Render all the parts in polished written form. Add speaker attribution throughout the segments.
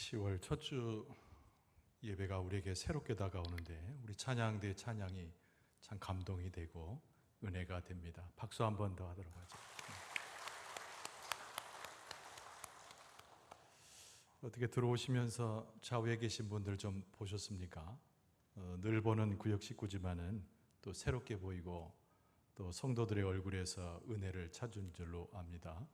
Speaker 1: 10월 첫 주 예배가 우리에게 새롭게 다가오는데 우리 찬양대 찬양이 참 감동이 되고 은혜가 됩니다. 박수 한 번 더 하도록 하죠. 어떻게 들어오시면서 좌우에 계신 분들 좀 보셨습니까? 늘 보는 구역 식구지만은 또 새롭게 보이고 또 성도들의 얼굴에서 은혜를 찾은 줄로 압니다.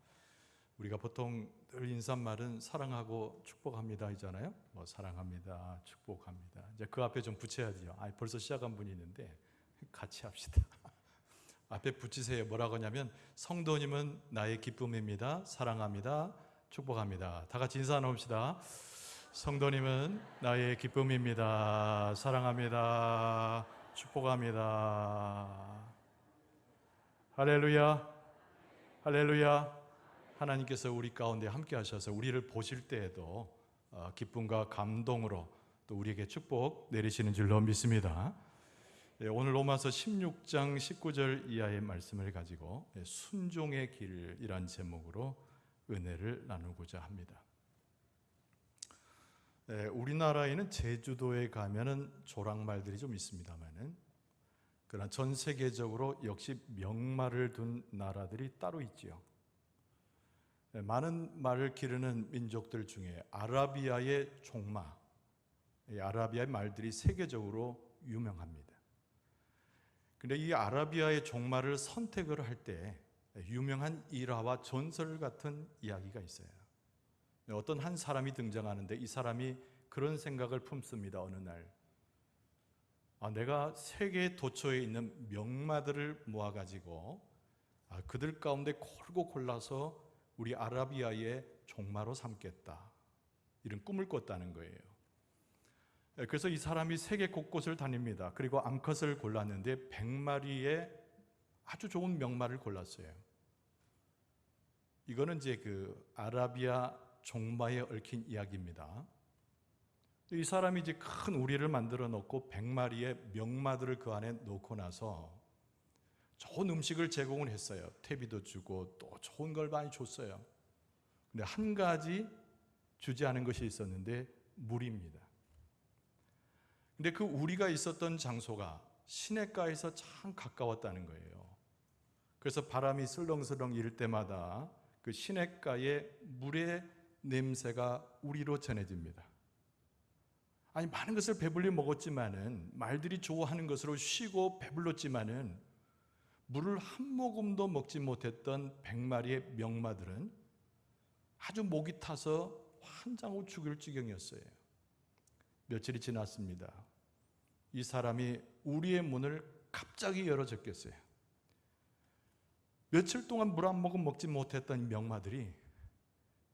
Speaker 1: 우리가 보통 늘 인사말은 사랑하고 축복합니다 하잖아요. 뭐 사랑합니다, 축복합니다. 이제 그 앞에 좀 붙여야죠. 벌써 시작한 분이 있는데 같이 합시다. 앞에 붙이세요. 뭐라고 하냐면 성도님은 나의 기쁨입니다. 사랑합니다. 축복합니다. 다 같이 인사 나눕시다. 성도님은 나의 기쁨입니다. 사랑합니다. 축복합니다. 할렐루야. 할렐루야. 하나님께서 우리 가운데 함께 하셔서 우리를 보실 때에도 기쁨과 감동으로 또 우리에게 축복 내리시는 줄로 믿습니다. 오늘 로마서 16장 19절 이하의 말씀을 가지고 순종의 길이란 제목으로 은혜를 나누고자 합니다. 우리나라에는 제주도에 가면은 조랑말들이 좀 있습니다만은 그러나 전 세계적으로 역시 명말을 둔 나라들이 따로 있지요. 많은 말을 기르는 민족들 중에 아라비아의 종마, 아라비아의 말들이 세계적으로 유명합니다. 그런데 이 아라비아의 종마를 선택을 할 때 유명한 일화와 전설 같은 이야기가 있어요. 어떤 한 사람이 등장하는데 이 사람이 그런 생각을 품습니다. 어느 날 내가 세계 도처에 있는 명마들을 모아가지고 그들 가운데 고르고 골라서 우리 아라비아의 종마로 삼겠다, 이런 꿈을 꿨다는 거예요. 그래서 이 사람이 세계 곳곳을 다닙니다. 그리고 암컷을 골랐는데 100마리의 아주 좋은 명마를 골랐어요. 이거는 이제 그 아라비아 종마에 얽힌 이야기입니다. 이 사람이 이제 큰 우리를 만들어 놓고 100마리의 명마들을 그 안에 놓고 나서 좋은 음식을 제공을 했어요. 퇴비도 주고 또 좋은 걸 많이 줬어요. 근데 한 가지 주지 않은 것이 있었는데 물입니다. 근데 그 우리가 있었던 장소가 시냇가에서 참 가까웠다는 거예요. 그래서 바람이 슬렁슬렁 일 때마다 그 시냇가의 물의 냄새가 우리로 전해집니다. 많은 것을 배불리 먹었지만은, 말들이 좋아하는 것으로 쉬고 배불렀지만은 물을 한 모금도 먹지 못했던 100마리의 명마들은 아주 목이 타서 환장하고 죽을 지경이었어요. 며칠이 지났습니다. 이 사람이 우리의 문을 갑자기 열어줬겠어요. 며칠 동안 물 한 모금 먹지 못했던 이 명마들이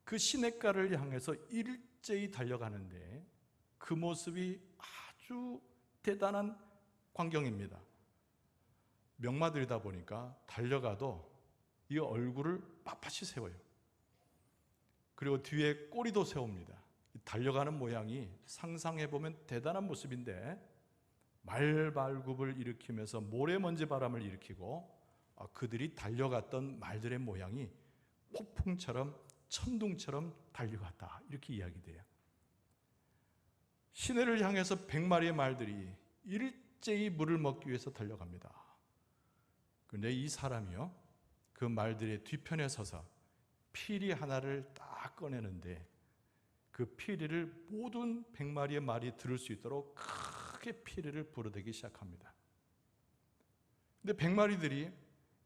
Speaker 1: 그 시냇가를 향해서 일제히 달려가는데 그 모습이 아주 대단한 광경입니다. 명마들이다 보니까 달려가도 이 얼굴을 빳빳이 세워요. 그리고 뒤에 꼬리도 세웁니다. 달려가는 모양이 상상해보면 대단한 모습인데 말발굽을 일으키면서 모래먼지 바람을 일으키고 그들이 달려갔던 말들의 모양이 폭풍처럼 천둥처럼 달려갔다, 이렇게 이야기돼요. 시내를 향해서 100마리의 말들이 일제히 물을 먹기 위해서 달려갑니다. 그런데 이 사람이요, 그 말들의 뒤편에 서서 피리 하나를 딱 꺼내는데 그 피리를 모든 100마리의 말이 들을 수 있도록 크게 피리를 불어대기 시작합니다. 근데 100마리들이,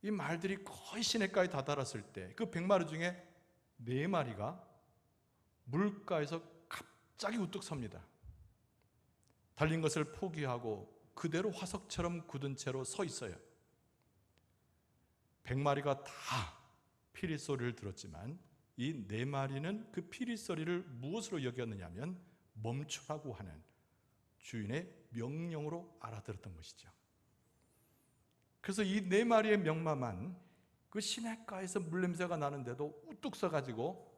Speaker 1: 이 말들이 거의 시냇가에 다다랐을 때 그 100마리 중에 4마리가 물가에서 갑자기 우뚝 섭니다. 달린 것을 포기하고 그대로 화석처럼 굳은 채로 서 있어요. 100마리가 다 피리 소리를 들었지만 이 4마리는 그 피리 소리를 무엇으로 여겼느냐면 멈추라고 하는 주인의 명령으로 알아들었던 것이죠. 그래서 이 4마리의 명마만 그 시냇가에서 물냄새가 나는데도 우뚝 서가지고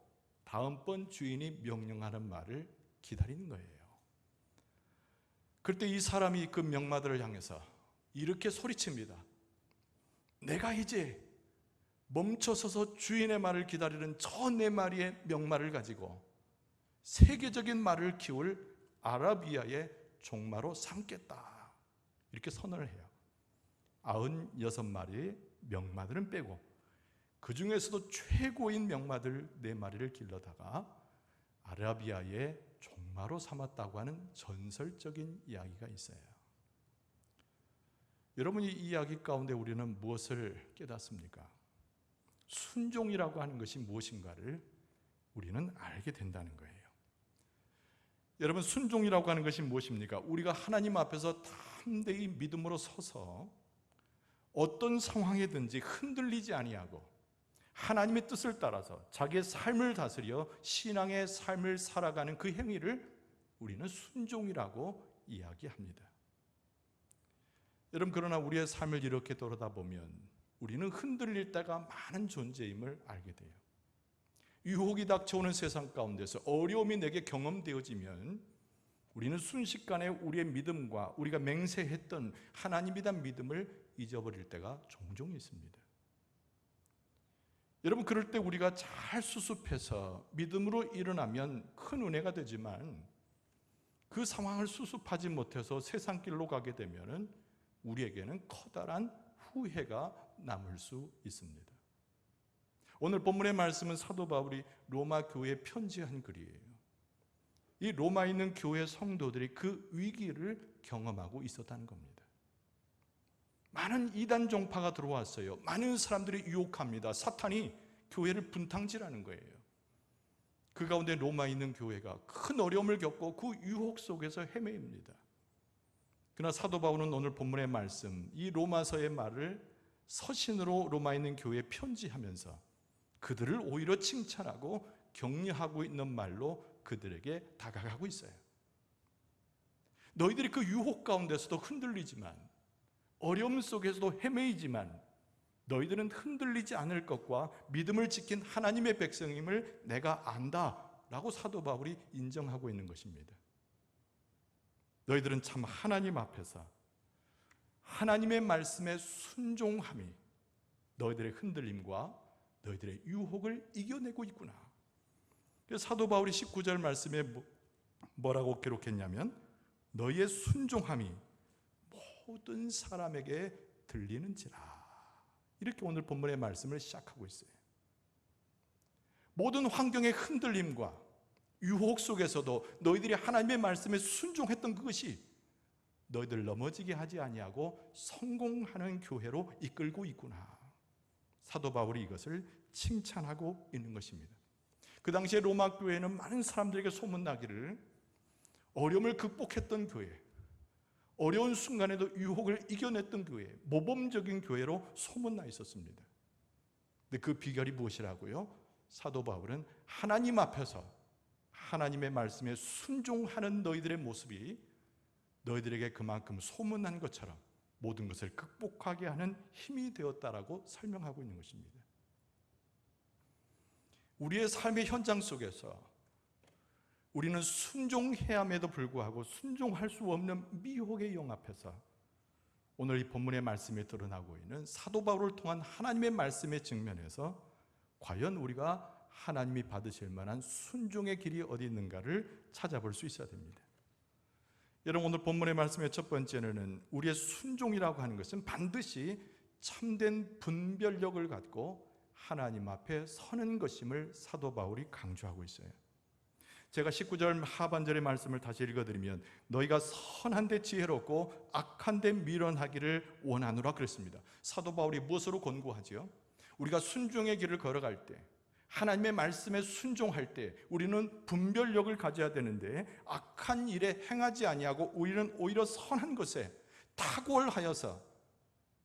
Speaker 1: 다음번 주인이 명령하는 말을 기다리는 거예요. 그때 이 사람이 그 명마들을 향해서 이렇게 소리칩니다. 내가 이제 멈춰서서 주인의 말을 기다리는 저 4마리의 명마를 가지고 세계적인 말을 키울 아라비아의 종마로 삼겠다, 이렇게 선언을 해요. 96마리의 명마들은 빼고 그 중에서도 최고인 명마들 4마리를 길러다가 아라비아의 종마로 삼았다고 하는 전설적인 이야기가 있어요. 여러분이 이 이야기 가운데 우리는 무엇을 깨닫습니까? 순종이라고 하는 것이 무엇인가를 우리는 알게 된다는 거예요. 여러분, 순종이라고 하는 것이 무엇입니까? 우리가 하나님 앞에서 담대히 믿음으로 서서 어떤 상황이든지 흔들리지 아니하고 하나님의 뜻을 따라서 자기의 삶을 다스려 신앙의 삶을 살아가는 그 행위를 우리는 순종이라고 이야기합니다. 여러분, 그러나 우리의 삶을 이렇게 돌아다 보면 우리는 흔들릴 때가 많은 존재임을 알게 돼요. 유혹이 닥쳐오는 세상 가운데서 어려움이 내게 경험되어지면 우리는 순식간에 우리의 믿음과 우리가 맹세했던 하나님이란 믿음을 잊어버릴 때가 종종 있습니다. 여러분, 그럴 때 우리가 잘 수습해서 믿음으로 일어나면 큰 은혜가 되지만 그 상황을 수습하지 못해서 세상 길로 가게 되면 우리에게는 커다란 후회가 남을 수 있습니다. 오늘 본문의 말씀은 사도 바울이 로마 교회에 편지한 글이에요. 이 로마에 있는 교회 성도들이 그 위기를 경험하고 있었다는 겁니다. 많은 이단 종파가 들어왔어요. 많은 사람들이 유혹합니다. 사탄이 교회를 분탕질하는 거예요. 그 가운데 로마에 있는 교회가 큰 어려움을 겪고 그 유혹 속에서 헤매입니다. 그러나 사도 바울은 오늘 본문의 말씀, 이 로마서의 말을 서신으로 로마에 있는 교회에 편지하면서 그들을 오히려 칭찬하고 격려하고 있는 말로 그들에게 다가가고 있어요. 너희들이 그 유혹 가운데서도 흔들리지만, 어려움 속에서도 헤매이지만 너희들은 흔들리지 않을 것과 믿음을 지킨 하나님의 백성임을 내가 안다 라고 사도 바울이 인정하고 있는 것입니다. 너희들은 참 하나님 앞에서 하나님의 말씀에 순종함이 너희들의 흔들림과 너희들의 유혹을 이겨내고 있구나. 그래서 사도 바울이 19절 말씀에 뭐라고 기록했냐면 너희의 순종함이 모든 사람에게 들리는지라. 이렇게 오늘 본문의 말씀을 시작하고 있어요. 모든 환경의 흔들림과 유혹 속에서도 너희들이 하나님의 말씀에 순종했던 그것이 너희들 넘어지게 하지 아니하고 성공하는 교회로 이끌고 있구나. 사도 바울이 이것을 칭찬하고 있는 것입니다. 그 당시에 로마 교회는 많은 사람들에게 소문나기를 어려움을 극복했던 교회, 어려운 순간에도 유혹을 이겨냈던 교회, 모범적인 교회로 소문나 있었습니다. 근데 그 비결이 무엇이라고요? 사도 바울은 하나님 앞에서 하나님의 말씀에 순종하는 너희들의 모습이 너희들에게 그만큼 소문난 것처럼 모든 것을 극복하게 하는 힘이 되었다라고 설명하고 있는 것입니다. 우리의 삶의 현장 속에서 우리는 순종해야 함에도 불구하고 순종할 수 없는 미혹의 영 앞에서 오늘 이 본문의 말씀에 드러나고 있는 사도 바울을 통한 하나님의 말씀의 측면에서 과연 우리가 하나님이 받으실 만한 순종의 길이 어디 있는가를 찾아볼 수 있어야 됩니다. 여러분, 오늘 본문의 말씀의 첫 번째는 우리의 순종이라고 하는 것은 반드시 참된 분별력을 갖고 하나님 앞에 서는 것임을 사도 바울이 강조하고 있어요. 제가 19절 하반절의 말씀을 다시 읽어드리면 너희가 선한데 지혜롭고 악한데 미련하기를 원하노라 그랬습니다. 사도 바울이 무엇으로 권고하지요? 우리가 순종의 길을 걸어갈 때, 하나님의 말씀에 순종할 때 우리는 분별력을 가져야 되는데 악한 일에 행하지 아니하고 오히려 선한 것에 탁월하여서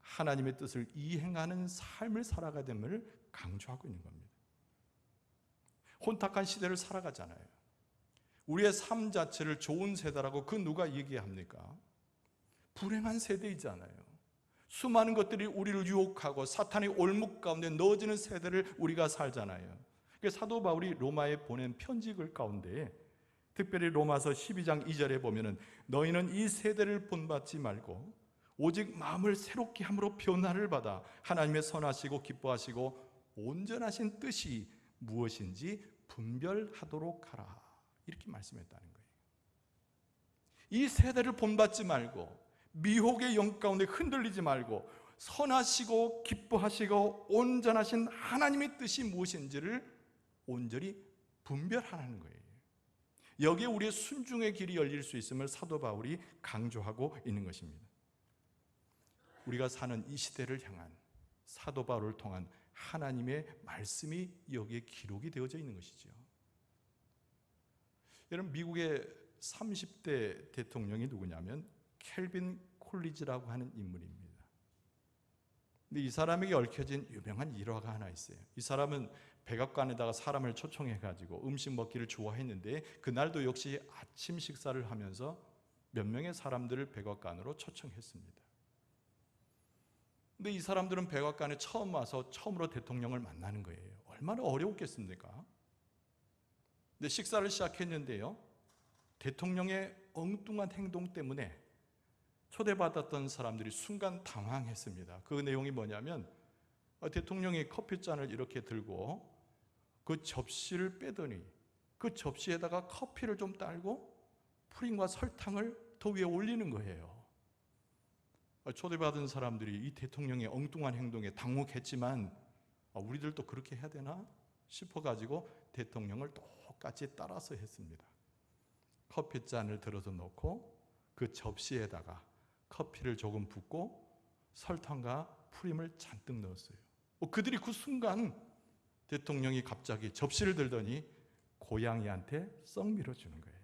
Speaker 1: 하나님의 뜻을 이행하는 삶을 살아가야 됨을 강조하고 있는 겁니다. 혼탁한 시대를 살아가잖아요. 우리의 삶 자체를 좋은 세대라고 그 누가 얘기합니까? 불행한 세대이잖아요. 수많은 것들이 우리를 유혹하고 사탄의 올무 가운데 넣어지는 세대를 우리가 살잖아요. 그래서 사도 바울이 로마에 보낸 편지글 가운데 특별히 로마서 12장 2절에 보면은 너희는 이 세대를 본받지 말고 오직 마음을 새롭게 함으로 변화를 받아 하나님의 선하시고 기뻐하시고 온전하신 뜻이 무엇인지 분별하도록 하라. 이렇게 말씀했다는 거예요. 이 세대를 본받지 말고 미혹의 영 가운데 흔들리지 말고 선하시고 기뻐하시고 온전하신 하나님의 뜻이 무엇인지를 온전히 분별하라는 거예요. 여기에 우리의 순종의 길이 열릴 수 있음을 사도 바울이 강조하고 있는 것입니다. 우리가 사는 이 시대를 향한 사도 바울을 통한 하나님의 말씀이 여기에 기록이 되어져 있는 것이죠. 여러분, 미국의 30대 대통령이 누구냐면 켈빈 콜리지라고 하는 인물입니다. 근데 이 사람에게 얽혀진 유명한 일화가 하나 있어요. 이 사람은 백악관에다가 사람을 초청해가지고 음식 먹기를 좋아했는데 그날도 역시 아침 식사를 하면서 몇 명의 사람들을 백악관으로 초청했습니다. 근데 이 사람들은 백악관에 처음 와서 처음으로 대통령을 만나는 거예요. 얼마나 어려웠겠습니까? 근데 식사를 시작했는데요, 대통령의 엉뚱한 행동 때문에 초대받았던 사람들이 순간 당황했습니다. 그 내용이 뭐냐면 대통령이 커피잔을 이렇게 들고 그 접시를 빼더니 그 접시에다가 커피를 좀 딸고 프림과 설탕을 더 위에 올리는 거예요. 초대받은 사람들이 이 대통령의 엉뚱한 행동에 당혹했지만 우리들도 그렇게 해야 되나 싶어가지고 대통령을 똑같이 따라서 했습니다. 커피잔을 들어서 놓고 그 접시에다가 커피를 조금 붓고 설탕과 프림을 잔뜩 넣었어요. 그들이 그 순간 대통령이 갑자기 접시를 들더니 고양이한테 썩 밀어주는 거예요.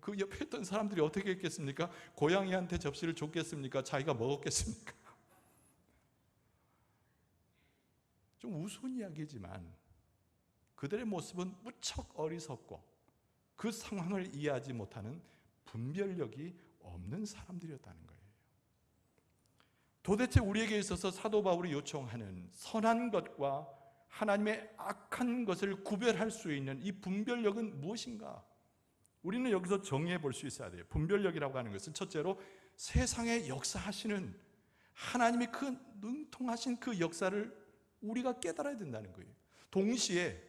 Speaker 1: 그 옆에 있던 사람들이 어떻게 했겠습니까? 고양이한테 접시를 줬겠습니까? 자기가 먹었겠습니까? 좀 우스운 이야기지만 그들의 모습은 무척 어리석고 그 상황을 이해하지 못하는 분별력이 없는 사람들이었다는 거예요. 도대체 우리에게 있어서 사도 바울이 요청하는 선한 것과 하나님의 악한 것을 구별할 수 있는 이 분별력은 무엇인가? 우리는 여기서 정의해 볼 수 있어야 돼요. 분별력이라고 하는 것은 첫째로 세상에 역사하시는 하나님의 그 능통하신 그 역사를 우리가 깨달아야 된다는 거예요. 동시에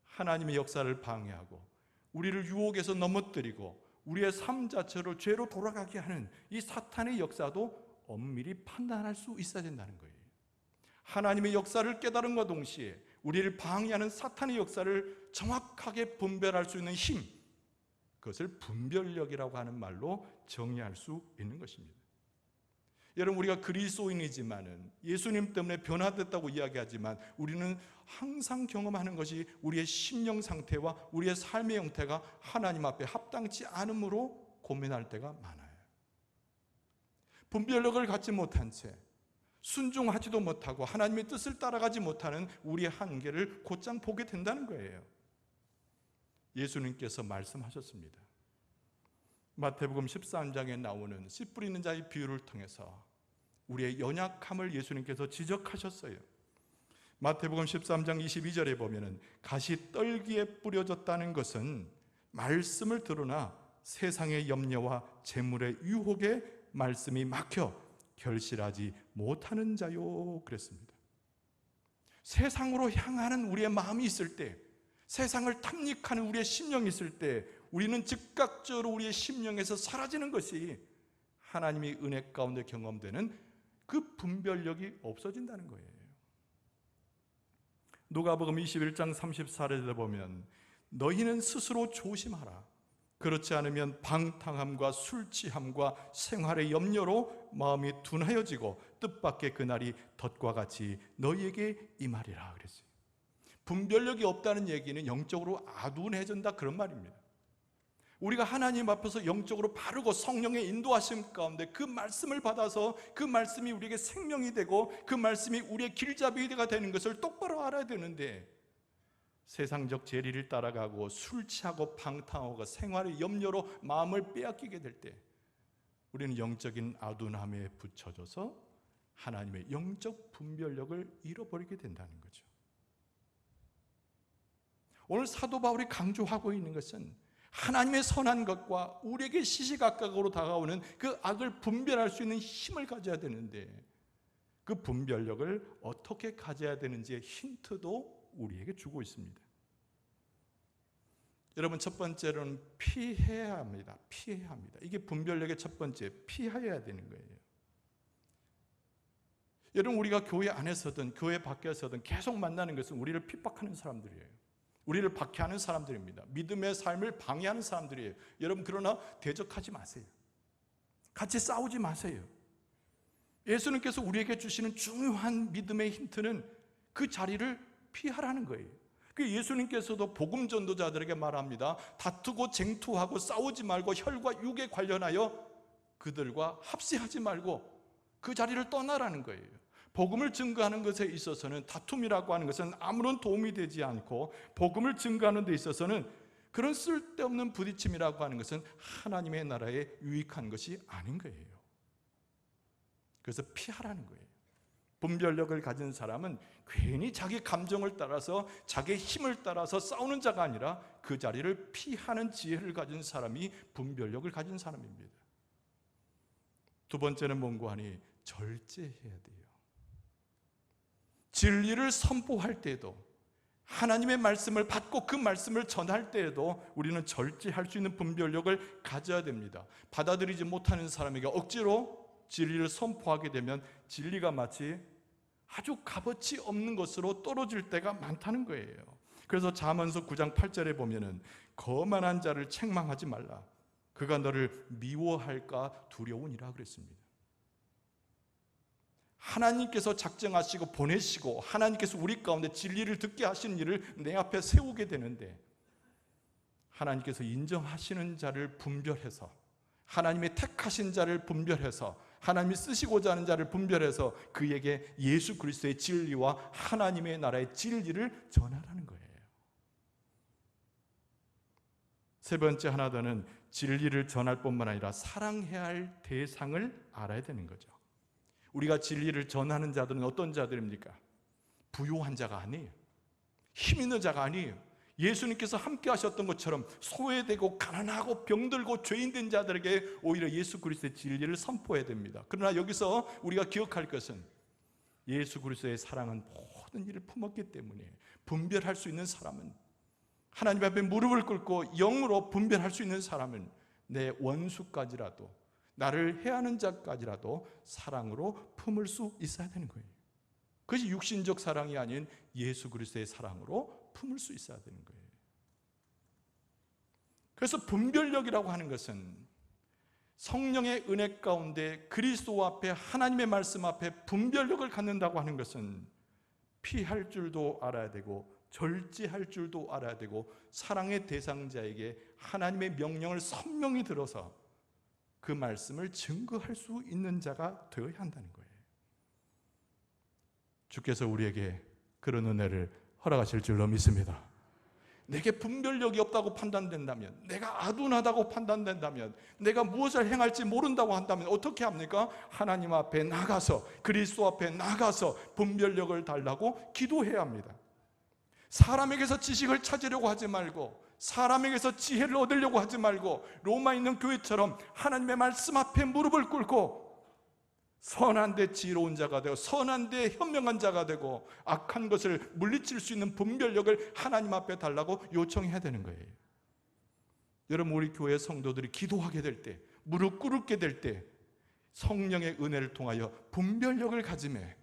Speaker 1: 하나님의 역사를 방해하고 우리를 유혹에서 넘어뜨리고 우리의 삶 자체로 죄로 돌아가게 하는 이 사탄의 역사도 엄밀히 판단할 수 있어야 된다는 거예요. 하나님의 역사를 깨달음과 동시에 우리를 방해하는 사탄의 역사를 정확하게 분별할 수 있는 힘, 그것을 분별력이라고 하는 말로 정의할 수 있는 것입니다. 여러분, 우리가 그리스도인이지만은 예수님 때문에 변화됐다고 이야기하지만 우리는 항상 경험하는 것이 우리의 심령 상태와 우리의 삶의 형태가 하나님 앞에 합당치 않음으로 고민할 때가 많아요. 분별력을 갖지 못한 채 순종하지도 못하고 하나님의 뜻을 따라가지 못하는 우리의 한계를 곧장 보게 된다는 거예요. 예수님께서 말씀하셨습니다. 마태복음 13장에 나오는 씨 뿌리는 자의 비유를 통해서 우리의 연약함을 예수님께서 지적하셨어요. 마태복음 13장 22절에 보면은 가시 떨기에 뿌려졌다는 것은 말씀을 들으나 세상의 염려와 재물의 유혹에 말씀이 막혀 결실하지 못하는 자요 그랬습니다. 세상으로 향하는 우리의 마음이 있을 때, 세상을 탐닉하는 우리의 심령이 있을 때 우리는 즉각적으로 우리의 심령에서 사라지는 것이 하나님의 은혜 가운데 경험되는 그 분별력이 없어진다는 거예요. 누가복음 21장 34절에 보면 너희는 스스로 조심하라. 그렇지 않으면 방탕함과 술 취함과 생활의 염려로 마음이 둔하여지고 뜻밖의 그날이 덫과 같이 너희에게 임하리라 그랬어요. 분별력이 없다는 얘기는 영적으로 아둔해진다 그런 말입니다. 우리가 하나님 앞에서 영적으로 바르고 성령의 인도하심 가운데 그 말씀을 받아서 그 말씀이 우리에게 생명이 되고 그 말씀이 우리의 길잡이가 되는 것을 똑바로 알아야 되는데 세상적 재리를 따라가고 술 취하고 방탕하고 생활의 염려로 마음을 빼앗기게 될 때 우리는 영적인 아둔함에 붙여져서 하나님의 영적 분별력을 잃어버리게 된다는 거죠. 오늘 사도 바울이 강조하고 있는 것은 하나님의 선한 것과 우리에게 시시각각으로 다가오는 그 악을 분별할 수 있는 힘을 가져야 되는데 그 분별력을 어떻게 가져야 되는지의 힌트도 우리에게 주고 있습니다. 여러분, 첫 번째로는 피해야 합니다. 피해야 합니다. 이게 분별력의 첫 번째, 피해야 되는 거예요. 여러분, 우리가 교회 안에서든 교회 밖에서든 계속 만나는 것은 우리를 핍박하는 사람들이에요. 우리를 박해하는 사람들입니다. 믿음의 삶을 방해하는 사람들이에요. 여러분, 그러나 대적하지 마세요. 같이 싸우지 마세요. 예수님께서 우리에게 주시는 중요한 믿음의 힌트는 그 자리를 피하라는 거예요. 그 예수님께서도 복음 전도자들에게 말합니다. 다투고 쟁투하고 싸우지 말고 혈과 육에 관련하여 그들과 합세하지 말고 그 자리를 떠나라는 거예요. 복음을 증거하는 것에 있어서는 다툼이라고 하는 것은 아무런 도움이 되지 않고, 복음을 증거하는 데 있어서는 그런 쓸데없는 부딪힘이라고 하는 것은 하나님의 나라에 유익한 것이 아닌 거예요. 그래서 피하라는 거예요. 분별력을 가진 사람은 괜히 자기 감정을 따라서 자기 힘을 따라서 싸우는 자가 아니라 그 자리를 피하는 지혜를 가진 사람이 분별력을 가진 사람입니다. 두 번째는 뭔고 하니 절제해야 돼요. 진리를 선포할 때에도, 하나님의 말씀을 받고 그 말씀을 전할 때에도 우리는 절제할 수 있는 분별력을 가져야 됩니다. 받아들이지 못하는 사람에게 억지로 진리를 선포하게 되면 진리가 마치 아주 값어치 없는 것으로 떨어질 때가 많다는 거예요. 그래서 잠언서 9장 8절에 보면은 거만한 자를 책망하지 말라. 그가 너를 미워할까 두려우니라 그랬습니다. 하나님께서 작정하시고 보내시고 하나님께서 우리 가운데 진리를 듣게 하시는 일을 내 앞에 세우게 되는데, 하나님께서 인정하시는 자를 분별해서, 하나님의 택하신 자를 분별해서, 하나님이 쓰시고자 하는 자를 분별해서 그에게 예수 그리스도의 진리와 하나님의 나라의 진리를 전하라는 거예요. 세 번째, 하나 더는 진리를 전할 뿐만 아니라 사랑해야 할 대상을 알아야 되는 거죠. 우리가 진리를 전하는 자들은 어떤 자들입니까? 부유한 자가 아니에요. 힘 있는 자가 아니에요. 예수님께서 함께 하셨던 것처럼 소외되고 가난하고 병들고 죄인된 자들에게 오히려 예수 그리스도의 진리를 선포해야 됩니다. 그러나 여기서 우리가 기억할 것은 예수 그리스도의 사랑은 모든 일을 품었기 때문에 분별할 수 있는 사람은, 하나님 앞에 무릎을 꿇고 영으로 분별할 수 있는 사람은 내 원수까지라도, 나를 해하는 자까지라도 사랑으로 품을 수 있어야 되는 거예요. 그것이 육신적 사랑이 아닌 예수 그리스도의 사랑으로 품을 수 있어야 되는 거예요. 그래서 분별력이라고 하는 것은 성령의 은혜 가운데 그리스도 앞에, 하나님의 말씀 앞에 분별력을 갖는다고 하는 것은 피할 줄도 알아야 되고 절제할 줄도 알아야 되고, 사랑의 대상자에게 하나님의 명령을 선명히 들어서 그 말씀을 증거할 수 있는 자가 되어야 한다는 거예요. 주께서 우리에게 그런 은혜를 허락하실 줄로 믿습니다. 내게 분별력이 없다고 판단된다면, 내가 아둔하다고 판단된다면, 내가 무엇을 행할지 모른다고 한다면 어떻게 합니까? 하나님 앞에 나가서, 그리스도 앞에 나가서 분별력을 달라고 기도해야 합니다. 사람에게서 지식을 찾으려고 하지 말고, 사람에게서 지혜를 얻으려고 하지 말고, 로마에 있는 교회처럼 하나님의 말씀 앞에 무릎을 꿇고 선한 데 지혜로운 자가 되고 선한 데 현명한 자가 되고 악한 것을 물리칠 수 있는 분별력을 하나님 앞에 달라고 요청해야 되는 거예요. 여러분, 우리 교회 성도들이 기도하게 될 때, 무릎 꿇게 될 때 성령의 은혜를 통하여 분별력을 가지매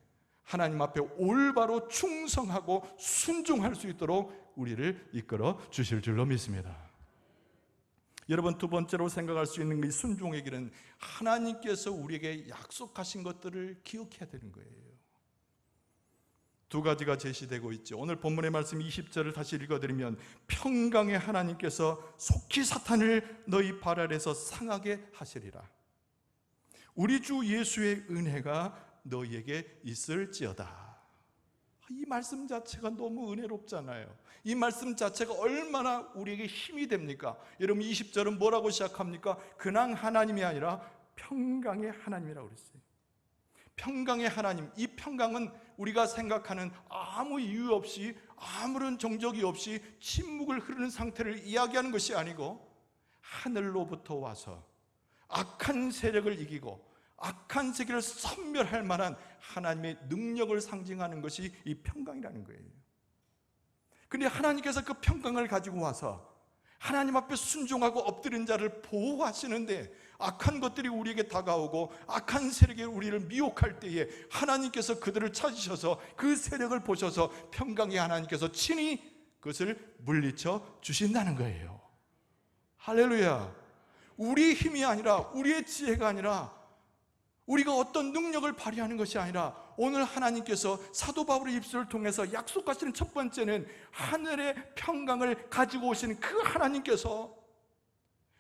Speaker 1: 하나님 앞에 올바로 충성하고 순종할 수 있도록 우리를 이끌어 주실 줄로 믿습니다. 여러분, 두 번째로 생각할 수 있는 이 순종의 길은 하나님께서 우리에게 약속하신 것들을 기억해야 되는 거예요. 두 가지가 제시되고 있죠. 오늘 본문의 말씀 20절을 다시 읽어드리면, 평강의 하나님께서 속히 사탄을 너희 발 아래에서 상하게 하시리라. 우리 주 예수의 은혜가 너희에게 있을지어다. 이 말씀 자체가 너무 은혜롭잖아요. 이 말씀 자체가 얼마나 우리에게 힘이 됩니까? 여러분, 20절은 뭐라고 시작합니까? 그냥 하나님이 아니라 평강의 하나님이라고 그랬어요. 평강의 하나님. 이 평강은 우리가 생각하는 아무 이유 없이, 아무런 정적이 없이 침묵을 흐르는 상태를 이야기하는 것이 아니고, 하늘로부터 와서 악한 세력을 이기고 악한 세계를 섬멸할 만한 하나님의 능력을 상징하는 것이 이 평강이라는 거예요. 그런데 하나님께서 그 평강을 가지고 와서 하나님 앞에 순종하고 엎드린 자를 보호하시는데, 악한 것들이 우리에게 다가오고 악한 세력이 우리를 미혹할 때에 하나님께서 그들을 찾으셔서 그 세력을 보셔서 평강의 하나님께서 친히 그것을 물리쳐 주신다는 거예요. 할렐루야. 우리의 힘이 아니라, 우리의 지혜가 아니라, 우리가 어떤 능력을 발휘하는 것이 아니라, 오늘 하나님께서 사도 바울의 입술을 통해서 약속하시는 첫 번째는 하늘의 평강을 가지고 오시는 그 하나님께서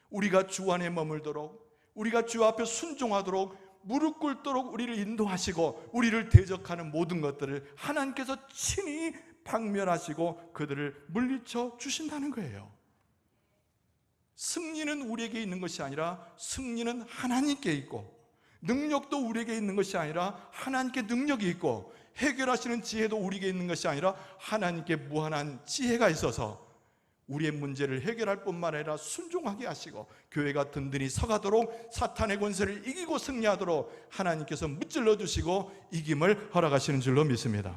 Speaker 1: 우리가 주 안에 머물도록, 우리가 주 앞에 순종하도록, 무릎 꿇도록 우리를 인도하시고 우리를 대적하는 모든 것들을 하나님께서 친히 박멸하시고 그들을 물리쳐 주신다는 거예요. 승리는 우리에게 있는 것이 아니라 승리는 하나님께 있고, 능력도 우리에게 있는 것이 아니라 하나님께 능력이 있고, 해결하시는 지혜도 우리에게 있는 것이 아니라 하나님께 무한한 지혜가 있어서 우리의 문제를 해결할 뿐만 아니라 순종하게 하시고 교회가 든든히 서가도록, 사탄의 권세를 이기고 승리하도록 하나님께서 무찔러 주시고 이김을 허락하시는 줄로 믿습니다.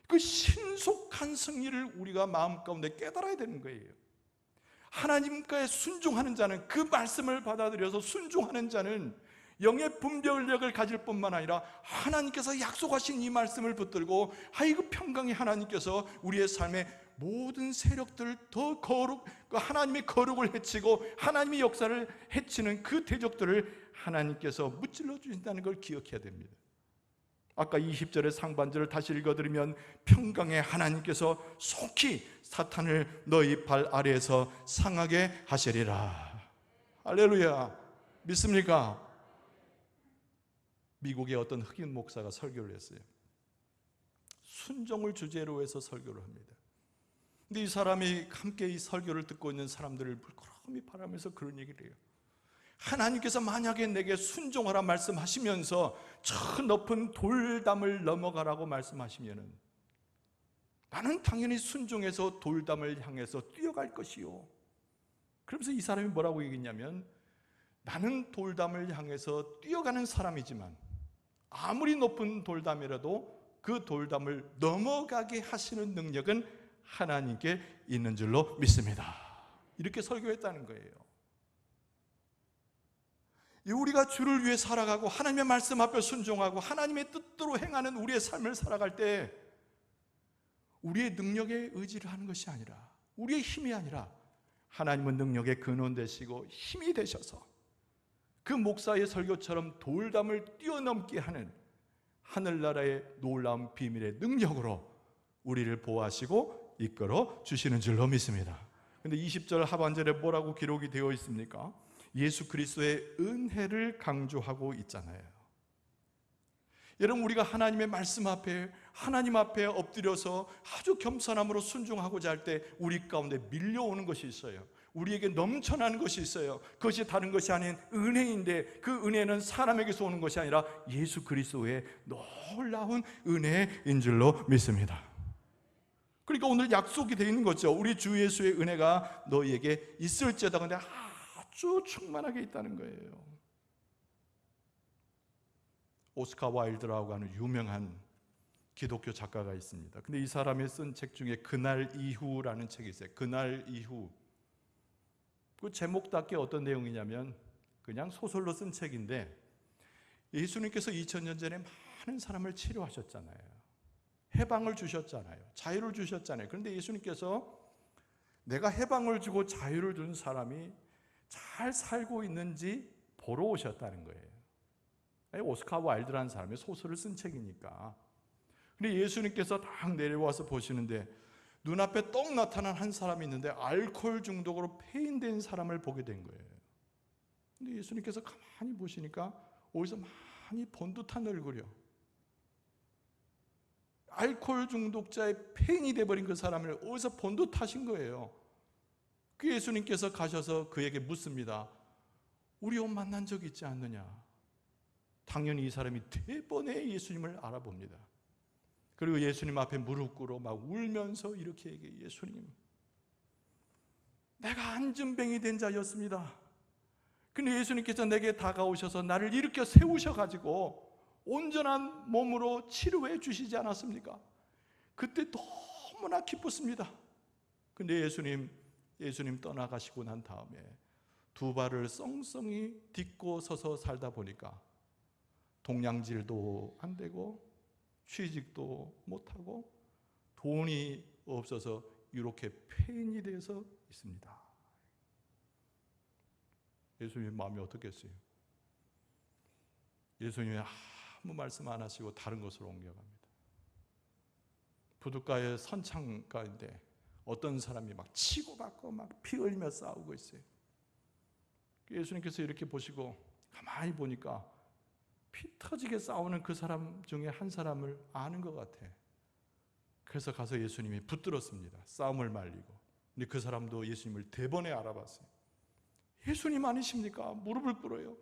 Speaker 1: 그 신속한 승리를 우리가 마음 가운데 깨달아야 되는 거예요. 하나님께 순종하는 자는, 그 말씀을 받아들여서 순종하는 자는 영의 분별력을 가질 뿐만 아니라 하나님께서 약속하신 이 말씀을 붙들고, 그 평강의 하나님께서 우리의 삶의 모든 세력들을 더 하나님의 거룩을 해치고 하나님의 역사를 해치는 그 대적들을 하나님께서 무찔러 주신다는 걸 기억해야 됩니다. 아까 20절의 상반절을 다시 읽어드리면, 평강의 하나님께서 속히 사탄을 너희 발 아래에서 상하게 하시리라. 할렐루야. 믿습니까? 미국의 어떤 흑인 목사가 설교를 했어요. 순종을 주제로 해서 설교를 합니다. 근데 이 사람이 함께 이 설교를 듣고 있는 사람들을 물끄러미 바라면서 그런 얘기를 해요. 하나님께서 만약에 내게 순종하라 말씀하시면서 저 높은 돌담을 넘어가라고 말씀하시면은 나는 당연히 순종해서 돌담을 향해서 뛰어갈 것이요. 그러면서 이 사람이 뭐라고 얘기했냐면, 나는 돌담을 향해서 뛰어가는 사람이지만 아무리 높은 돌담이라도 그 돌담을 넘어가게 하시는 능력은 하나님께 있는 줄로 믿습니다. 이렇게 설교했다는 거예요. 우리가 주를 위해 살아가고 하나님의 말씀 앞에 순종하고 하나님의 뜻대로 행하는 우리의 삶을 살아갈 때, 우리의 능력에 의지를 하는 것이 아니라, 우리의 힘이 아니라 하나님은 능력의 근원 되시고 힘이 되셔서 그 목사의 설교처럼 돌담을 뛰어넘게 하는 하늘나라의 놀라운 비밀의 능력으로 우리를 보호하시고 이끌어 주시는 줄로 믿습니다. 그런데 20절 하반절에 뭐라고 기록이 되어 있습니까? 예수 그리스도의 은혜를 강조하고 있잖아요. 여러분, 우리가 하나님의 말씀 앞에, 하나님 앞에 엎드려서 아주 겸손함으로 순종하고자 할 때 우리 가운데 밀려오는 것이 있어요. 우리에게 넘쳐나는 것이 있어요. 그것이 다른 것이 아닌 은혜인데, 그 은혜는 사람에게서 오는 것이 아니라 예수 그리스도의 놀라운 은혜인 줄로 믿습니다. 그러니까 오늘 약속이 되어 있는 거죠. 우리 주 예수의 은혜가 너희에게 있을지어다. 근데 아주 충만하게 있다는 거예요. 오스카 와일드라고 하는 유명한 기독교 작가가 있습니다. 근데 이 사람이 쓴 책 중에 그날 이후라는 책이 있어요. 그날 이후. 그 제목답게 어떤 내용이냐면, 그냥 소설로 쓴 책인데, 예수님께서 2000년 전에 많은 사람을 치료하셨잖아요. 해방을 주셨잖아요. 자유를 주셨잖아요. 그런데 예수님께서 내가 해방을 주고 자유를 준 사람이 잘 살고 있는지 보러 오셨다는 거예요. 오스카 와일드라는 사람이 소설을 쓴 책이니까. 근데 예수님께서 딱 내려와서 보시는데 눈앞에 떡 나타난 한 사람이 있는데 알코올 중독으로 폐인된 사람을 보게 된 거예요. 근데 예수님께서 가만히 보시니까 어디서 많이 본 듯한 얼굴이요. 알코올 중독자의 폐인이 돼버린 그 사람을 어디서 본 듯하신 거예요. 그 예수님께서 가셔서 그에게 묻습니다. 우리 옷 만난 적 있지 않느냐? 당연히 이 사람이 대번에 예수님을 알아봅니다. 그리고 예수님 앞에 무릎 꿇어 막 울면서 이렇게 얘기해요. 예수님, 내가 안전뱅이 된 자였습니다. 근데 예수님께서 내게 다가오셔서 나를 일으켜 세우셔가지고 온전한 몸으로 치료해 주시지 않았습니까? 그때 너무나 기뻤습니다. 근데 예수님, 예수님 떠나가시고 난 다음에 두 발을 썽썽이 딛고 서서 살다 보니까 동양질도 안 되고 취직도 못하고 돈이 없어서 이렇게 폐인이 되어서 있습니다. 예수님 마음이 어떻겠어요? 예수님이 아무 말씀 안 하시고 다른 곳으로 옮겨갑니다. 부둣가의 선창가인데 어떤 사람이 막 치고받고 막 피 흘리며 싸우고 있어요. 예수님께서 이렇게 보시고 가만히 보니까 피 터지게 싸우는 그 사람 중에 한 사람을 아는 것 같아. 그래서 가서 예수님이 붙들었습니다. 싸움을 말리고. 근데 그 사람도 예수님을 대번에 알아봤어요. 예수님 아니십니까? 무릎을 꿇어요.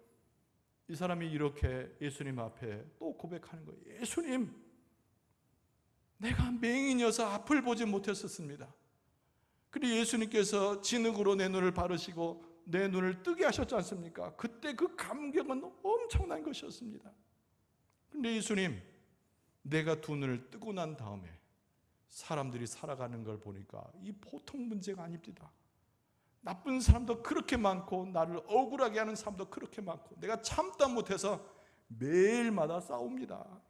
Speaker 1: 이 사람이 이렇게 예수님 앞에 또 고백하는 거예요. 예수님, 내가 맹인이어서 앞을 보지 못했었습니다. 그리고 예수님께서 진흙으로 내 눈을 바르시고 내 눈을 뜨게 하셨지 않습니까? 그때 그 감격은 엄청난 것이었습니다. 그런데 예수님, 내가 두 눈을 뜨고 난 다음에 사람들이 살아가는 걸 보니까 이 보통 문제가 아닙니다. 나쁜 사람도 그렇게 많고 나를 억울하게 하는 사람도 그렇게 많고 내가 참다 못해서 매일마다 싸웁니다.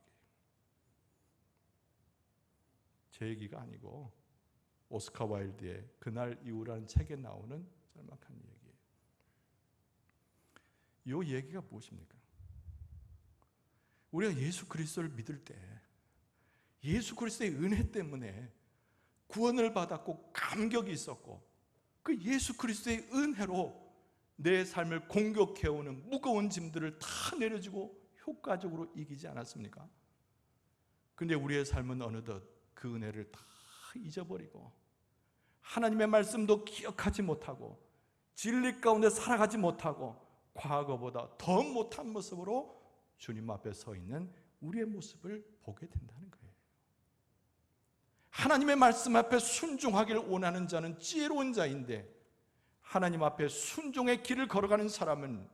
Speaker 1: 제 얘기가 아니고 오스카 와일드의 그날 이후라는 책에 나오는 짤막한 얘기예요. 이 얘기가 무엇입니까? 우리가 예수 그리스도를 믿을 때 예수 그리스도의 은혜 때문에 구원을 받았고 감격이 있었고 그 예수 그리스도의 은혜로 내 삶을 공격해오는 무거운 짐들을 다 내려주고 효과적으로 이기지 않았습니까? 그런데 우리의 삶은 어느덧 그 은혜를 다 잊어버리고 하나님의 말씀도 기억하지 못하고 진리 가운데 살아가지 못하고 과거보다 더 못한 모습으로 주님 앞에 서 있는 우리의 모습을 보게 된다는 거예요. 하나님의 말씀 앞에 순종하기를 원하는 자는 지혜로운 자인데 하나님 앞에 순종의 길을 걸어가는 사람은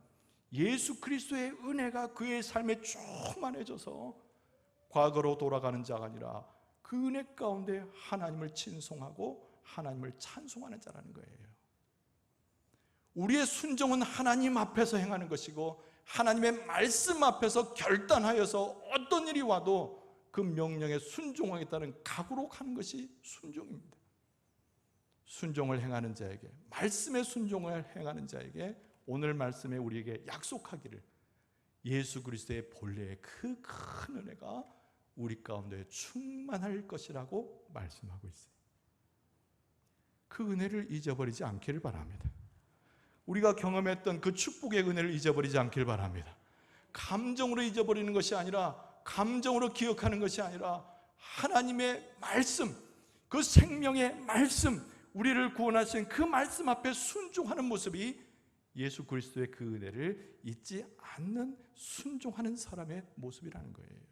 Speaker 1: 예수 그리스도의 은혜가 그의 삶에 충만해져서 과거로 돌아가는 자가 아니라 그 은혜 가운데 하나님을 찬송하고 하나님을 찬송하는 자라는 거예요. 우리의 순종은 하나님 앞에서 행하는 것이고 하나님의 말씀 앞에서 결단하여서 어떤 일이 와도 그 명령에 순종하겠다는 각오로 가는 것이 순종입니다. 순종을 행하는 자에게, 말씀의 순종을 행하는 자에게 오늘 말씀에 우리에게 약속하기를 예수 그리스도의 본래의 그 큰 은혜가 우리 가운데 충만할 것이라고 말씀하고 있어요. 그 은혜를 잊어버리지 않기를 바랍니다. 우리가 경험했던 그 축복의 은혜를 잊어버리지 않기를 바랍니다. 감정으로 잊어버리는 것이 아니라 감정으로 기억하는 것이 아니라 하나님의 말씀, 그 생명의 말씀, 우리를 구원하신 그 말씀 앞에 순종하는 모습이 예수 그리스도의 그 은혜를 잊지 않는 순종하는 사람의 모습이라는 거예요.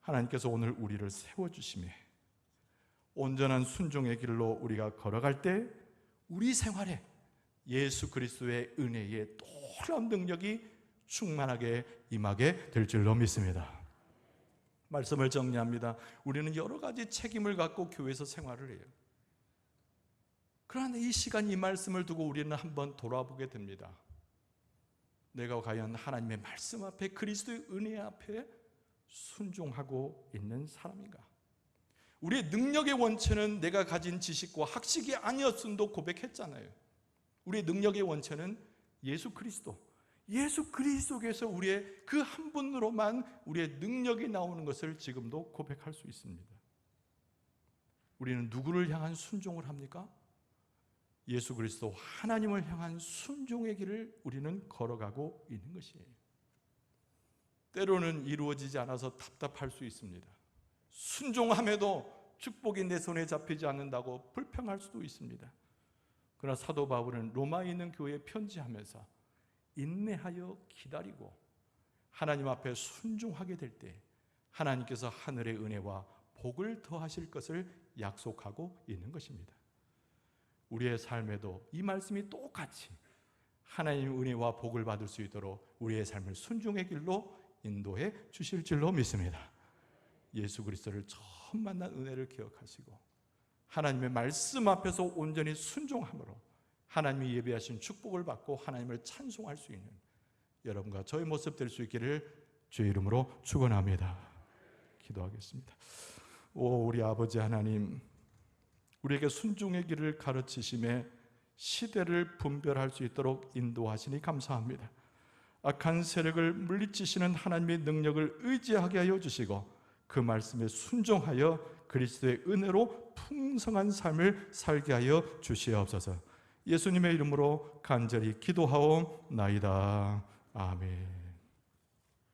Speaker 1: 하나님께서 오늘 우리를 세워주심에 온전한 순종의 길로 우리가 걸어갈 때 우리 생활에 예수 그리스도의 은혜의 놀라운 능력이 충만하게 임하게 될 줄로 믿습니다. 말씀을 정리합니다. 우리는 여러 가지 책임을 갖고 교회에서 생활을 해요. 그러나 이 시간 이 말씀을 두고 우리는 한번 돌아보게 됩니다. 내가 과연 하나님의 말씀 앞에 그리스도의 은혜 앞에 순종하고 있는 사람인가? 우리의 능력의 원천은 내가 가진 지식과 학식이 아니었음도 고백했잖아요. 우리의 능력의 원천은 예수 그리스도, 예수 그리스도께서 우리의 그 한 분으로만 우리의 능력이 나오는 것을 지금도 고백할 수 있습니다. 우리는 누구를 향한 순종을 합니까? 예수 그리스도 하나님을 향한 순종의 길을 우리는 걸어가고 있는 것이에요. 때로는 이루어지지 않아서 답답할 수 있습니다. 순종함에도 축복이 내 손에 잡히지 않는다고 불평할 수도 있습니다. 그러나 사도 바울은 로마에 있는 교회에 편지하면서 인내하여 기다리고 하나님 앞에 순종하게 될 때 하나님께서 하늘의 은혜와 복을 더하실 것을 약속하고 있는 것입니다. 우리의 삶에도 이 말씀이 똑같이 하나님의 은혜와 복을 받을 수 있도록 우리의 삶을 순종의 길로 인도해 주실 줄로 믿습니다. 예수 그리스도를 처음 만난 은혜를 기억하시고 하나님의 말씀 앞에서 온전히 순종함으로 하나님이 예비하신 축복을 받고 하나님을 찬송할 수 있는 여러분과 저의 모습 될 수 있기를 주의 이름으로 축원합니다. 기도하겠습니다. 오 우리 아버지 하나님, 우리에게 순종의 길을 가르치심에 시대를 분별할 수 있도록 인도하시니 감사합니다. 악한 세력을 물리치시는 하나님의 능력을 의지하게 하여 주시고 그 말씀에 순종하여 그리스도의 은혜로 풍성한 삶을 살게 하여 주시옵소서. 예수님의 이름으로 간절히 기도하옵나이다. 아멘.